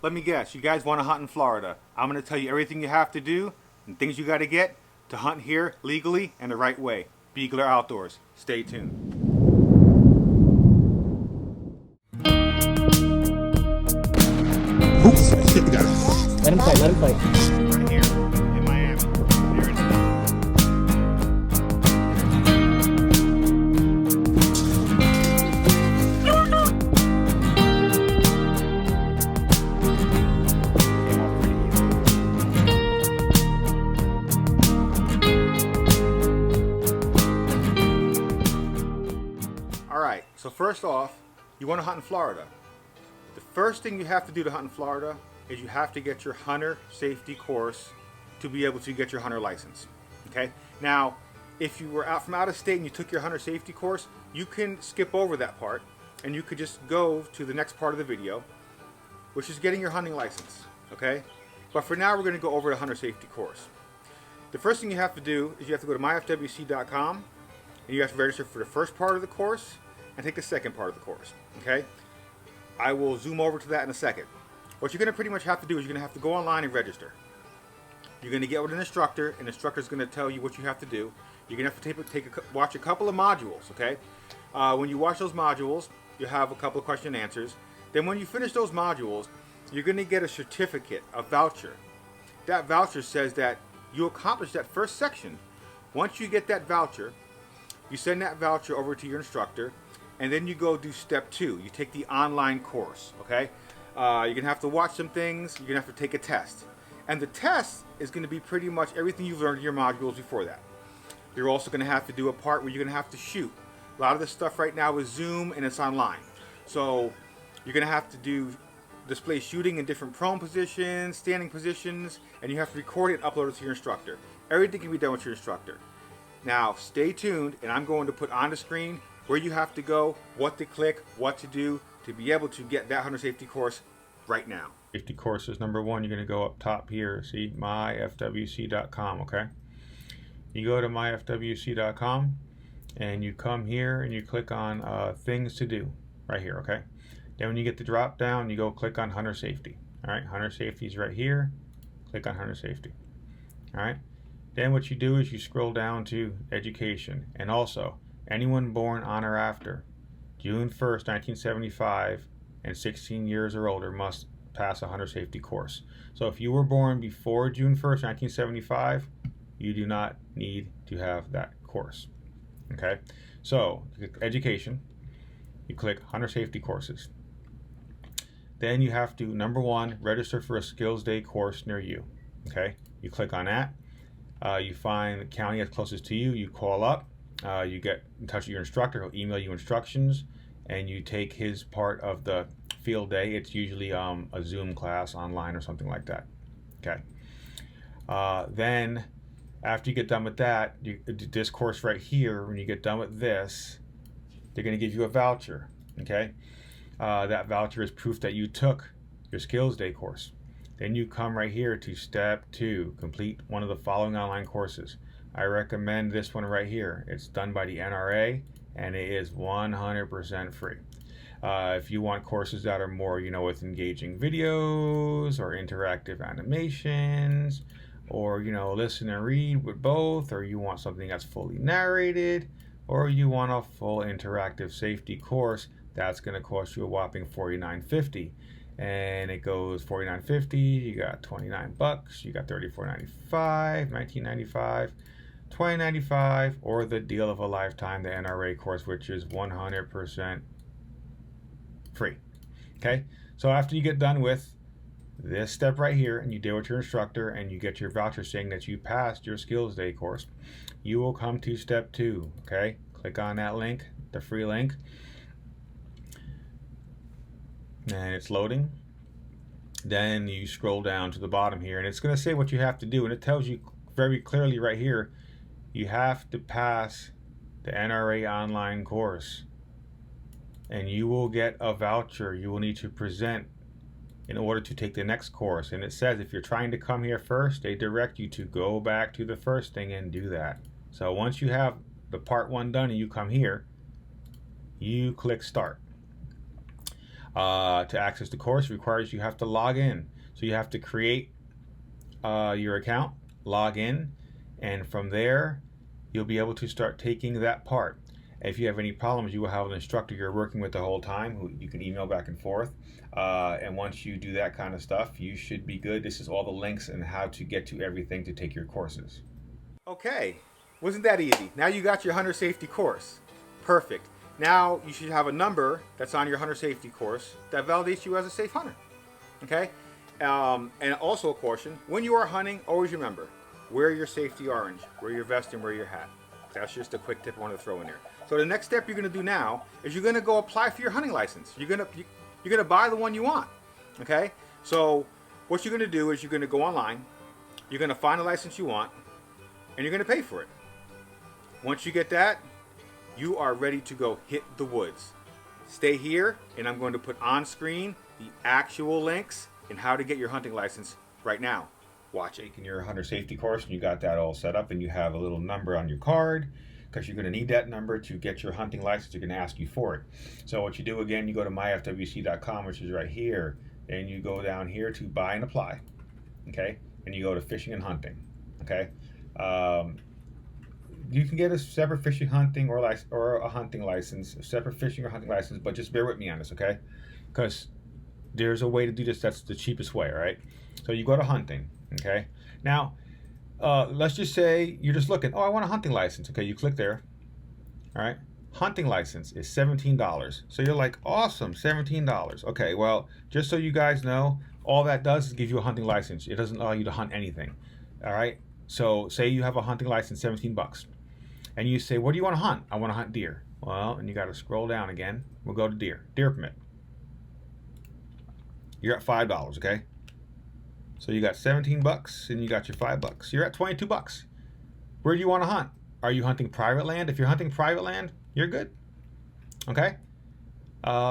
let me guess, you guys want to hunt in Florida. I'm going to tell you everything you have to do and things you got to get to hunt here legally and the right way. Beagler Outdoors. Stay tuned. Let him fight, let him fight. Right here in Miami. There it is. Alright, so first off, you want to hunt in Florida. The first thing you have to do to hunt in Florida is you have to get your hunter safety course to be able to get your hunter license. Okay? Now, if you were out from out of state and you took your hunter safety course, you can skip over that part and you could just go to the next part of the video, which is getting your hunting license. Okay? But for now, we're going to go over the hunter safety course. The first thing you have to do is you have to go to myfwc.com and you have to register for the first part of the course and take the second part of the course. Okay? I will zoom over to that in a second. What you're going to pretty much have to do is you're going to have to go online and register. You're going to get with an instructor, and the instructor is going to tell you what you have to do. You're going to have to watch a couple of modules, okay? When you watch those modules, you have a couple of question and answers. Then when you finish those modules, you're going to get a certificate, a voucher. That voucher says that you accomplished that first section. Once you get that voucher, you send that voucher over to your instructor, and then you go do step 2. You take the online course, okay? You're going to have to watch some things. You're going to have to take a test. And the test is going to be pretty much everything you've learned in your modules before that. You're also going to have to do a part where you're going to have to shoot. A lot of this stuff right now is Zoom and it's online. So you're going to have to display shooting in different prone positions, standing positions, and you have to record it and upload it to your instructor. Everything can be done with your instructor. Now stay tuned, and I'm going to put on the screen where you have to go, what to click, what to do to be able to get that hunter safety course right now. Safety courses, number 1, you're going to go up top here, see, myfwc.com, okay? You go to myfwc.com and you come here and you click on things to do right here, okay? Then when you get the drop down, you go click on hunter safety. All right, hunter safety is right here. Click on hunter safety. All right, then what you do is you scroll down to education, and also anyone born on or after June 1st, 1975 and 16 years or older must pass a hunter safety course. So if you were born before June 1st, 1975, you do not need to have that course. Okay, so education, you click hunter safety courses. Then you have to, number 1, register for a skills day course near you. Okay, you click on that. You find the county that's closest to you. You call up. You get in touch with your instructor. He'll email you instructions, and you take his part of the field day. It's usually a Zoom class online or something like that. Okay. Then after you get done with that, this course right here, when you get done with this, they're going to give you a voucher. Okay. That voucher is proof that you took your skills day course. Then you come right here to step 2, complete one of the following online courses. I recommend this one right here. It's done by the NRA and it is 100% free. If you want courses that are more, with engaging videos or interactive animations, or, listen and read with both, or you want something that's fully narrated, or you want a full interactive safety course, that's going to cost you a whopping $49.50. And it goes $49.50, you got $29, you got $34.95, $19.95, $20.95, or the deal of a lifetime, the NRA course, which is 100% free. Okay, so after you get done with this step right here and you deal with your instructor and you get your voucher saying that you passed your skills day course, you will come to step 2. Okay, click on that link, the free link, and it's loading. Then you scroll down to the bottom here and it's going to say what you have to do, and it tells you very clearly right here, you have to pass the NRA online course and you will get a voucher you will need to present in order to take the next course. And it says if you're trying to come here first, they direct you to go back to the first thing and do that. So once you have the part 1 done and you come here, you click start. To access the course requires you have to log in. So you have to create your account, log in, and from there you'll be able to start taking that part. If you have any problems, you will have an instructor you're working with the whole time who you can email back and forth. And once you do that kind of stuff, you should be good. This is all the links and how to get to everything to take your courses. Okay, wasn't that easy? Now you got your hunter safety course. Perfect. Now you should have a number that's on your hunter safety course that validates you as a safe hunter. Okay? And also a caution, when you are hunting, always remember, wear your safety orange, wear your vest, and wear your hat. That's just a quick tip I want to throw in there. So the next step you're going to do now is you're going to go apply for your hunting license. You're going to buy the one you want. Okay? So what you're going to do is you're going to go online, you're going to find the license you want, and you're going to pay for it. Once you get that, you are ready to go hit the woods. Stay here, and I'm going to put on screen the actual links and how to get your hunting license right now. Watch it. In your hunter safety course, and you got that all set up, and you have a little number on your card because you're going to need that number to get your hunting license. They're going to ask you for it. So what you do again, you go to myfwc.com, which is right here, and you go down here to buy and apply. Okay, and you go to fishing and hunting. Okay, you can get a separate fishing, hunting, or a hunting license, a separate fishing or hunting license, but just bear with me on this, okay? Because there's a way to do this that's the cheapest way, all right? So you go to hunting, okay? Now, let's just say you're just looking, oh, I want a hunting license. Okay, you click there, all right? Hunting license is $17. So you're like, awesome, $17. Okay, well, just so you guys know, all that does is give you a hunting license. It doesn't allow you to hunt anything, all right? So say you have a hunting license, 17 bucks. And you say, what do you want to hunt? I want to hunt deer. Well, and you got to scroll down again. We'll go to deer. Deer permit. You're at $5, okay? So you got 17 bucks and you got your $5. You're at 22 bucks. Where do you want to hunt? Are you hunting private land? If you're hunting private land, you're good. Okay?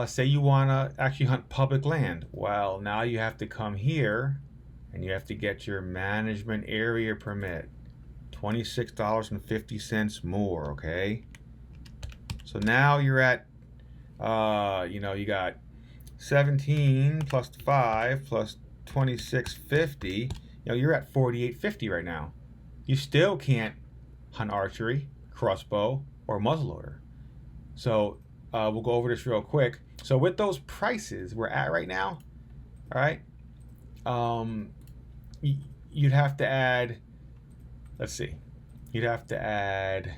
Say you want to actually hunt public land. Well, now you have to come here and you have to get your management area permit. $26.50 more, okay? So now you're at, you got 17 plus 5 plus 26.50. You're at 48.50 right now. You still can't hunt archery, crossbow, or muzzleloader. So we'll go over this real quick. So with those prices we're at right now, all right, you'd have to add. Let's see. You'd have to add,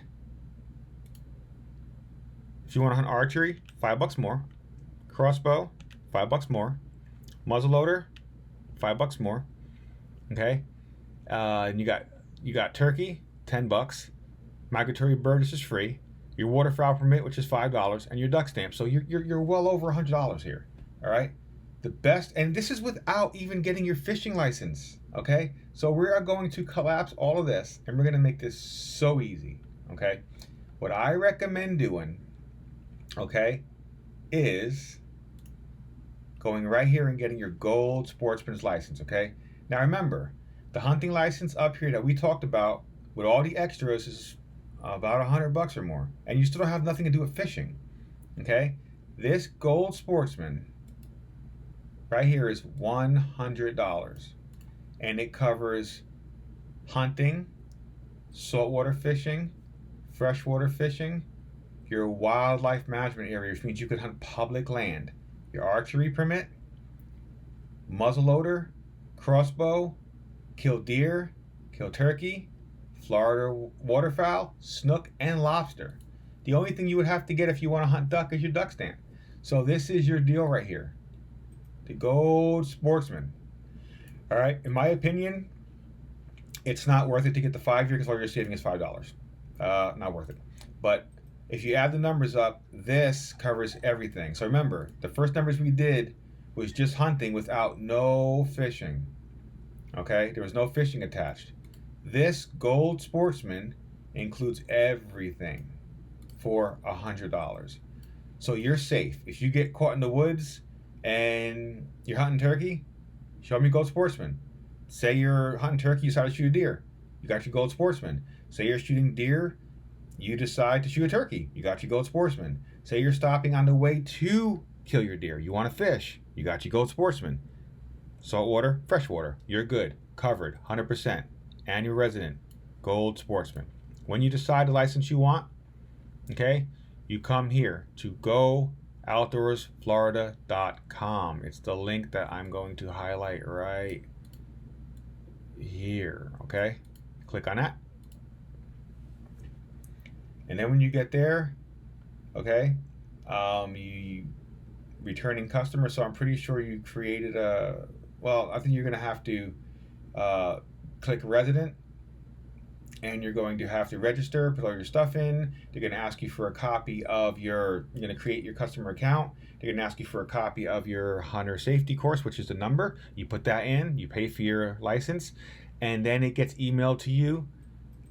if you want to hunt archery, $5 more. Crossbow, $5 more. Muzzleloader, $5 more. Okay, and you got turkey, $10. Migratory bird, this is free. Your waterfowl permit, which is $5, and your duck stamp. So you're well over $100 here. All right, the best, and this is without even getting your fishing license. Okay, so we are going to collapse all of this, and we're going to make this so easy. Okay, what I recommend doing, okay, is going right here and getting your gold sportsman's license. Okay, now remember, the hunting license up here that we talked about with all the extras is about $100 or more, and you still don't have nothing to do with fishing. Okay, this gold sportsman right here is $100. And it covers hunting, saltwater fishing, freshwater fishing, your wildlife management area, which means you can hunt public land, your archery permit, muzzleloader, crossbow, kill deer, kill turkey, Florida waterfowl, snook, and lobster. The only thing you would have to get if you want to hunt duck is your duck stand. So this is your deal right here. The gold sportsman. All right, in my opinion, it's not worth it to get the 5 year because all you're saving is $5. Not worth it. But if you add the numbers up, this covers everything. So remember, the first numbers we did was just hunting without no fishing. Okay, there was no fishing attached. This gold sportsman includes everything for $100. So you're safe. If you get caught in the woods and you're hunting turkey, show me gold sportsman. Say you're hunting turkey, you decide to shoot a deer. You got your gold sportsman. Say you're shooting deer, you decide to shoot a turkey. You got your gold sportsman. Say you're stopping on the way to kill your deer. You want to fish, you got your gold sportsman. Saltwater, freshwater, you're good, covered, 100%. Annual resident, gold sportsman. When you decide the license you want, okay, you come here to GoOutdoorsFlorida.com. It's the link that I'm going to highlight right here, okay? Click on that. And then when you get there, okay, you returning customer, so I'm pretty sure you created a, well, I think you're going to have to click resident, and you're going to have to register, put all your stuff in. They're going to ask you for a copy of your, you're going to create your customer account. They're going to ask you for a copy of your hunter safety course, which is the number. You put that in, you pay for your license, and then it gets emailed to you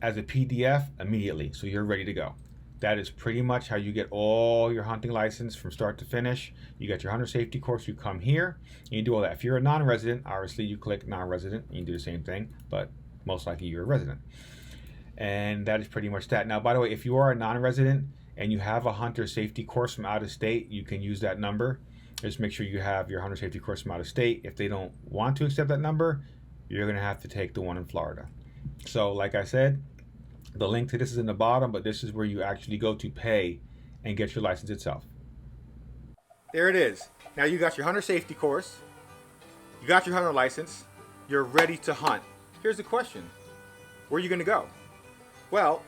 as a PDF immediately, so you're ready to go. That is pretty much how you get all your hunting license from start to finish. You get your hunter safety course, you come here, and you do all that. If you're a non-resident, obviously you click non-resident, and you do the same thing, but most likely you're a resident. And that is pretty much that. Now, by the way, if you are a non-resident and you have a hunter safety course from out of state, you can use that number. Just make sure you have your hunter safety course from out of state. If they don't want to accept that number, you're going to have to take the one in Florida. So, like I said, the link to this is in the bottom, but this is where you actually go to pay and get your license itself. There it is. Now you got your hunter safety course, you got your hunter license, you're ready to hunt. Here's the question: where are you going to go? Well,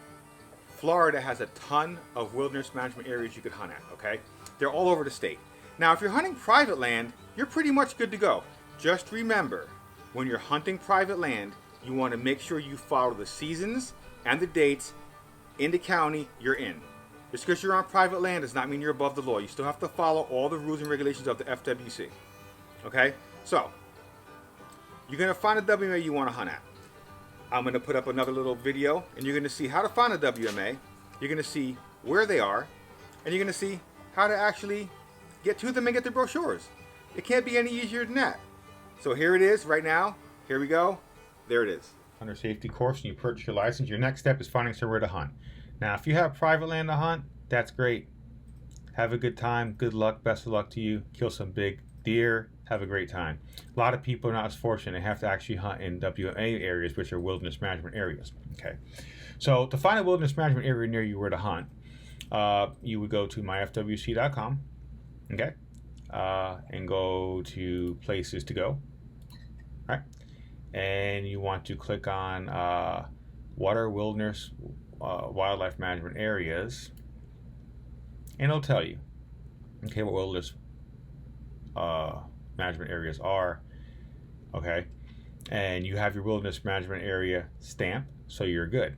Florida has a ton of wilderness management areas you could hunt at, okay? They're all over the state. Now, if you're hunting private land, you're pretty much good to go. Just remember, when you're hunting private land, you want to make sure you follow the seasons and the dates in the county you're in. Just because you're on private land does not mean you're above the law. You still have to follow all the rules and regulations of the FWC. Okay? So, you're going to find a WMA you want to hunt at. I'm going to put up another little video, and you're going to see how to find a WMA. You're going to see where they are, and you're going to see how to actually get to them and get their brochures. It can't be any easier than that. So here it is right now. Here we go. There it is. Hunter safety course, and you purchase your license. Your next step is finding somewhere to hunt. Now, if you have private land to hunt, that's great. Have a good time. Good luck. Best of luck to you. Kill some big deer. Have a great time. A lot of people are not as fortunate. They have to actually hunt in WMA areas, which are wilderness management areas. Okay. So to find a wilderness management area near you where to hunt, you would go to myfwc.com. Okay. And go to places to go. All right. And you want to click on water, wilderness, wildlife management areas, and it'll tell you, okay, what wilderness management areas are, okay, and you have your wilderness management area stamp, so you're good.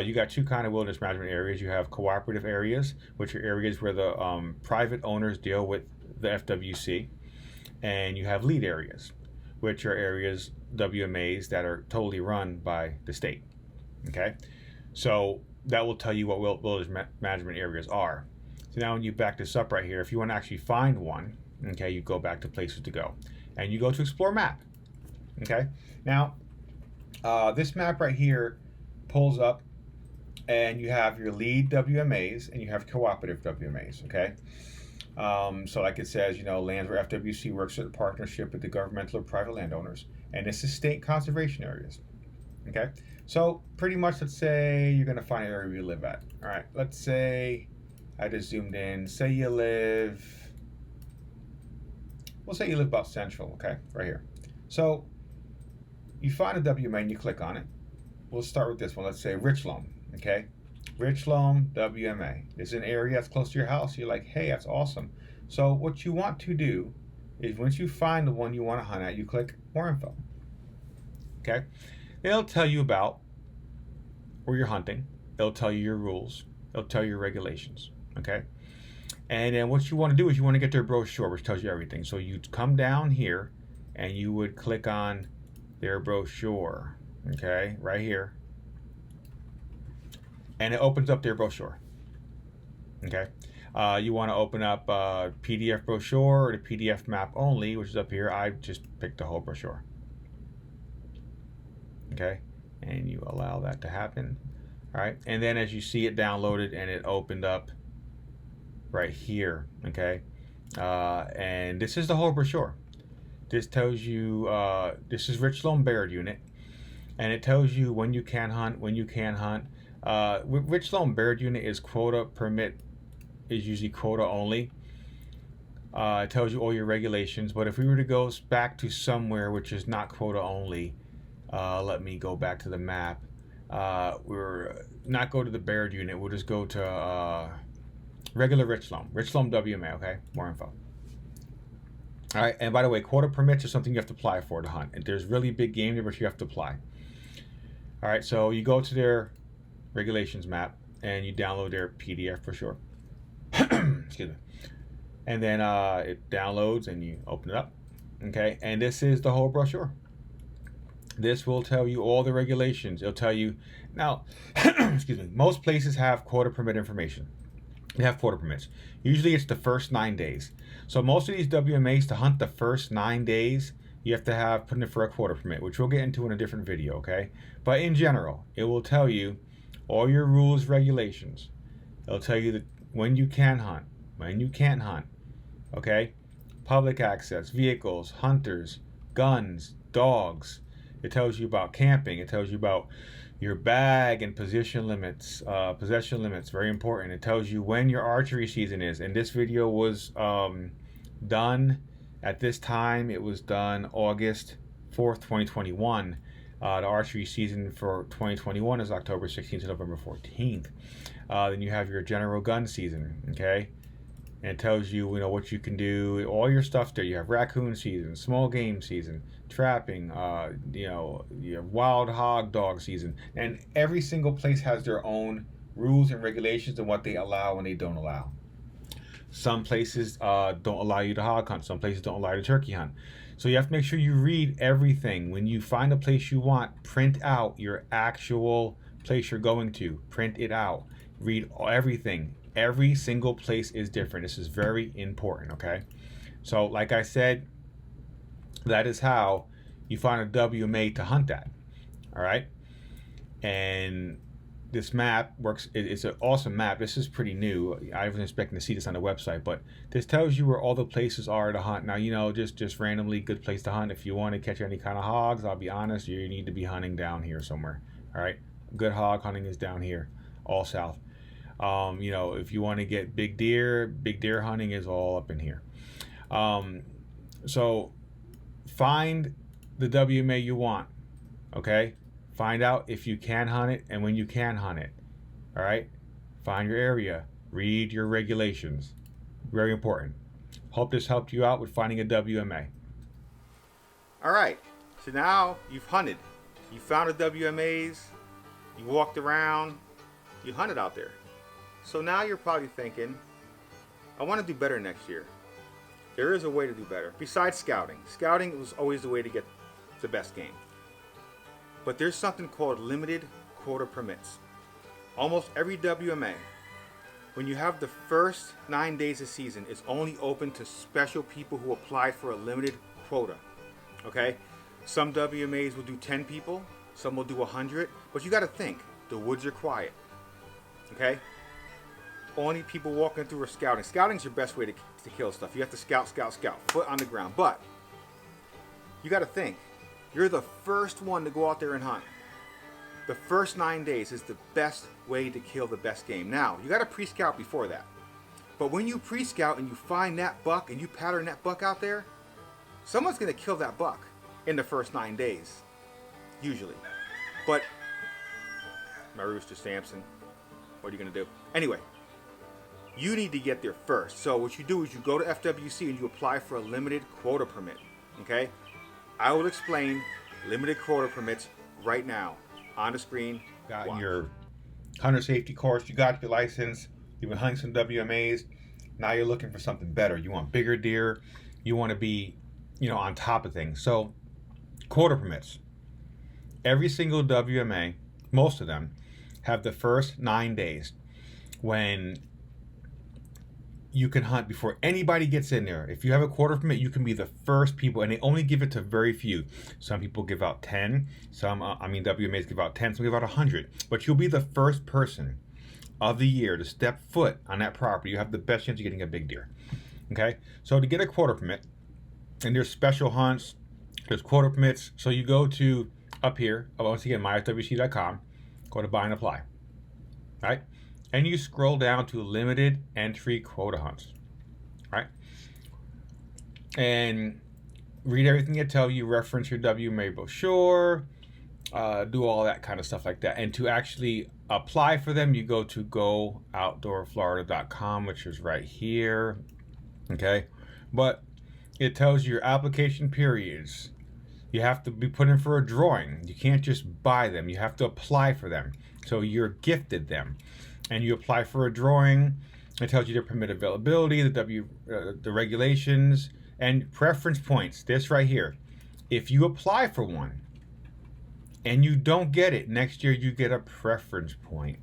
You got two kind of wilderness management areas. You have cooperative areas, which are areas where the private owners deal with the FWC, and you have lead areas, which are areas, WMAs, that are totally run by the state. Okay, so that will tell you what wilderness management areas are. So now when you back this up right here, if you want to actually find one, okay, you go back to places to go, and you go to explore map. Okay, now this map right here pulls up, and you have your lead WMAs and you have cooperative WMAs. Okay. So like it says, you know, lands where FWC works in partnership with the governmental or private landowners, and this is state conservation areas. Okay, so pretty much, let's say you're going to find an area you live at. All right, let's say I just zoomed in. Say you live, we'll say you live about central, okay, right here. So you find a WMA and you click on it. We'll start with this one. Let's say Richloam, okay. Richloam WMA. It's an area that's close to your house. You're like, hey, that's awesome. So what you want to do is once you find the one you want to hunt at, you click more info. Okay? It'll tell you about where you're hunting. It'll tell you your rules. It'll tell you your regulations. Okay? And then what you want to do is you want to get their brochure, which tells you everything. So you come down here and you would click on their brochure. Okay? Right here. And it opens up their brochure. Okay, you want to open up a PDF brochure or the PDF map only, which is up here. I just picked the whole brochure. Okay, and you allow that to happen. All right, and then as you see it downloaded and it opened up right here. Okay, And this is the whole brochure. This tells you, this is Richland Baird unit, and it tells you when you can hunt, when you can hunt. Richland Baird unit is quota permit, is usually quota only. It tells you all your regulations, but if we were to go back to somewhere which is not quota only, let me go back to the map. We're not go to the Baird unit, we'll just go to regular Richland WMA, okay? More info. All right, and by the way, quota permits are something you have to apply for to hunt. And there's really big game there, but you have to apply. All right, so you go to their regulations map and you download their PDF brochure. Excuse me. And then it downloads and you open it up. Okay, and this is the whole brochure. This will tell you all the regulations. It'll tell you now. Excuse me. Most places have quota permit information. They have quota permits. Usually it's the first 9 days. So most of these WMAs, to hunt the first 9 days, you have to have put in for a quota permit, which we'll get into in a different video, okay? But in general, it will tell you all your rules, regulations. It'll tell you that when you can hunt, when you can't hunt, okay? Public access, vehicles, hunters, guns, dogs. It tells you about camping. It tells you about your bag and possession limits, very important. It tells you when your archery season is. And this video was done at this time. It was done August 4th, 2021. The archery season for 2021 is October 16th to November 14th. Then you have your general gun season, okay? And it tells you, what you can do, all your stuff there. You have raccoon season, small game season, trapping, your wild hog dog season. And every single place has their own rules and regulations and what they allow and they don't allow. Some places don't allow you to hog hunt. Some places don't allow you to turkey hunt. So you have to make sure you read everything. When you find a place you want, print out your actual place you're going to. Print it out. Read everything. Every single place is different. This is very important, okay? So like I said, that is how you find a WMA to hunt at, all right? And this map works. It's an awesome map. This is pretty new. I wasn't expecting to see this on the website, but this tells you where all the places are to hunt. Now, just randomly good place to hunt. If you want to catch any kind of hogs, I'll be honest, you need to be hunting down here somewhere, all right? Good hog hunting is down here, all south. If you want to get big deer hunting is all up in here. So find the WMA you want, okay? Find out if you can hunt it and when you can hunt it, all right? Find your area. Read your regulations. Very important. Hope this helped you out with finding a WMA. All right, so now you've hunted. You found the WMAs, you walked around, you hunted out there. So now you're probably thinking, I want to do better next year. There is a way to do better. Besides scouting. Scouting was always the way to get the best game. But there's something called limited quota permits. Almost every WMA, when you have the first 9 days of season, it's only open to special people who apply for a limited quota. Okay? Some WMAs will do 10 people, some will do 100, but you got to think, the woods are quiet. Okay? Only people walking through are scouting. Scouting is your best way to kill stuff. You have to scout, foot on the ground. But you got to think, you're the first one to go out there and hunt. The first 9 days is the best way to kill the best game. Now, you got to pre-scout before that. But when you pre-scout and you find that buck and you pattern that buck out there, someone's going to kill that buck in the first 9 days, usually. But my rooster Samson, what are you going to do? Anyway, you need to get there first. So what you do is you go to FWC and you apply for a limited quota permit. Okay? I will explain limited quota permits right now on the screen. Got your hunter safety course, you got your license, you've been hunting some WMAs, now you're looking for something better. You want bigger deer, you want to be, on top of things. So quota permits. Every single WMA, most of them, have the first 9 days when you can hunt before anybody gets in there. If you have a quota permit, you can be the first people, and they only give it to very few. Some people give out 10, WMAs give out 10, some give out 100. But you'll be the first person of the year to step foot on that property. You have the best chance of getting a big deer. Okay, so to get a quota permit, and there's special hunts, there's quota permits. So you go to up here, once again, myfwc.com, go to buy and apply, right? And you scroll down to limited entry quota hunts, right? And read everything they tell you, reference your WMA brochure, do all that kind of stuff like that. And to actually apply for them, you go to gooutdoorflorida.com, which is right here, okay? But it tells you your application periods. You have to be put in for a drawing. You can't just buy them. You have to apply for them. So you're gifted them. And you apply for a drawing. It tells you their permit availability, the regulations, and preference points. This right here. If you apply for one and you don't get it, next year you get a preference point.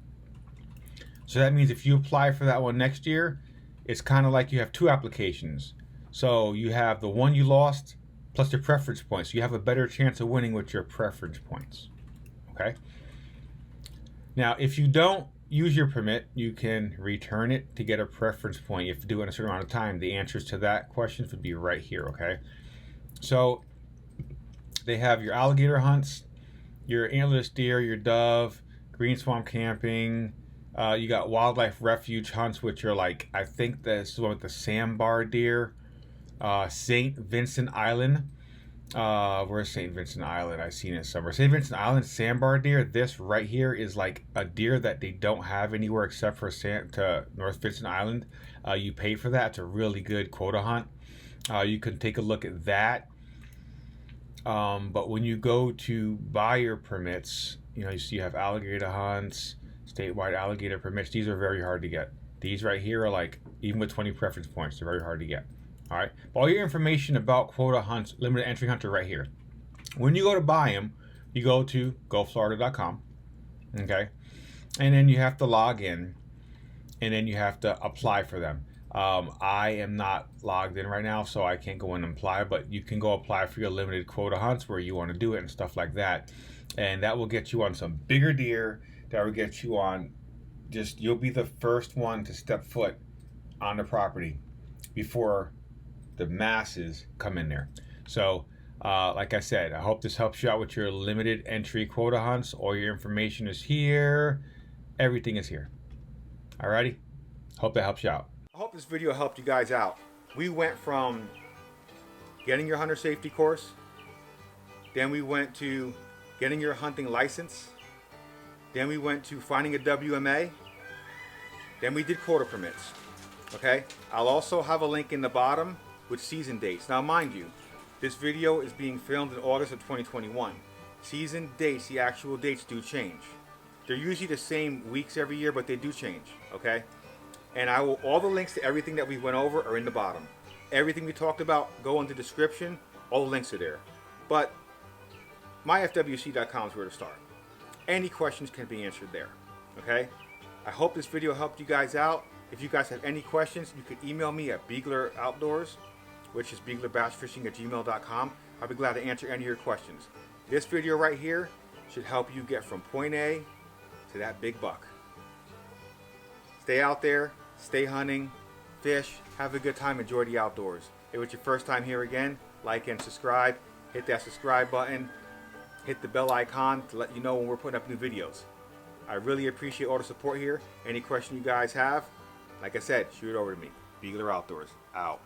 So that means if you apply for that one next year, it's kind of like you have two applications. So you have the one you lost plus the preference points. So you have a better chance of winning with your preference points. Okay? Now, if you don't use your permit, you can return it to get a preference point. You have to do it in a certain amount of time. The answers to that questions would be right here, okay? So they have your alligator hunts, your antlerless deer, your dove, green swamp camping. You got wildlife refuge hunts, which are like, I think this is one with the sandbar deer. St. Vincent Island. Where's St. Vincent Island? I've seen it somewhere. St. Vincent Island sandbar deer. This right here is like a deer that they don't have anywhere except for North Vincent Island. You pay for that. It's a really good quota hunt. You can take a look at that. But when you go to buy your permits, you see you have alligator hunts, statewide alligator permits. These are very hard to get. These right here are like, even with 20 preference points, they're very hard to get. All right, all your information about quota hunts, limited entry hunter right here. When you go to buy them, you go to goflorida.com, okay? And then you have to log in, and then you have to apply for them. I am not logged in right now, so I can't go in and apply, but you can go apply for your limited quota hunts where you want to do it and stuff like that. And that will get you on some bigger deer. That will get you on you'll be the first one to step foot on the property before the masses come in there. So like I said, I hope this helps you out with your limited entry quota hunts. All your information is here. Everything is here. Alrighty, hope that helps you out. I hope this video helped you guys out. We went from getting your hunter safety course, then we went to getting your hunting license, then we went to finding a WMA, then we did quota permits. Okay, I'll also have a link in the bottom with season dates. Now mind you, this video is being filmed in August of 2021. Season dates, the actual dates do change. They're usually the same weeks every year, but they do change, okay? And all the links to everything that we went over are in the bottom. Everything we talked about, go in the description, all the links are there. But myfwc.com is where to start. Any questions can be answered there, okay? I hope this video helped you guys out. If you guys have any questions, you could email me at Beagler Outdoors, which is beaglerbassfishing@gmail.com. I'll be glad to answer any of your questions. This video right here should help you get from point A to that big buck. Stay out there, stay hunting, fish, have a good time, enjoy the outdoors. If it's your first time here again, like and subscribe. Hit that subscribe button. Hit the bell icon to let you know when we're putting up new videos. I really appreciate all the support here. Any question you guys have, like I said, shoot it over to me. Beagler Outdoors, out.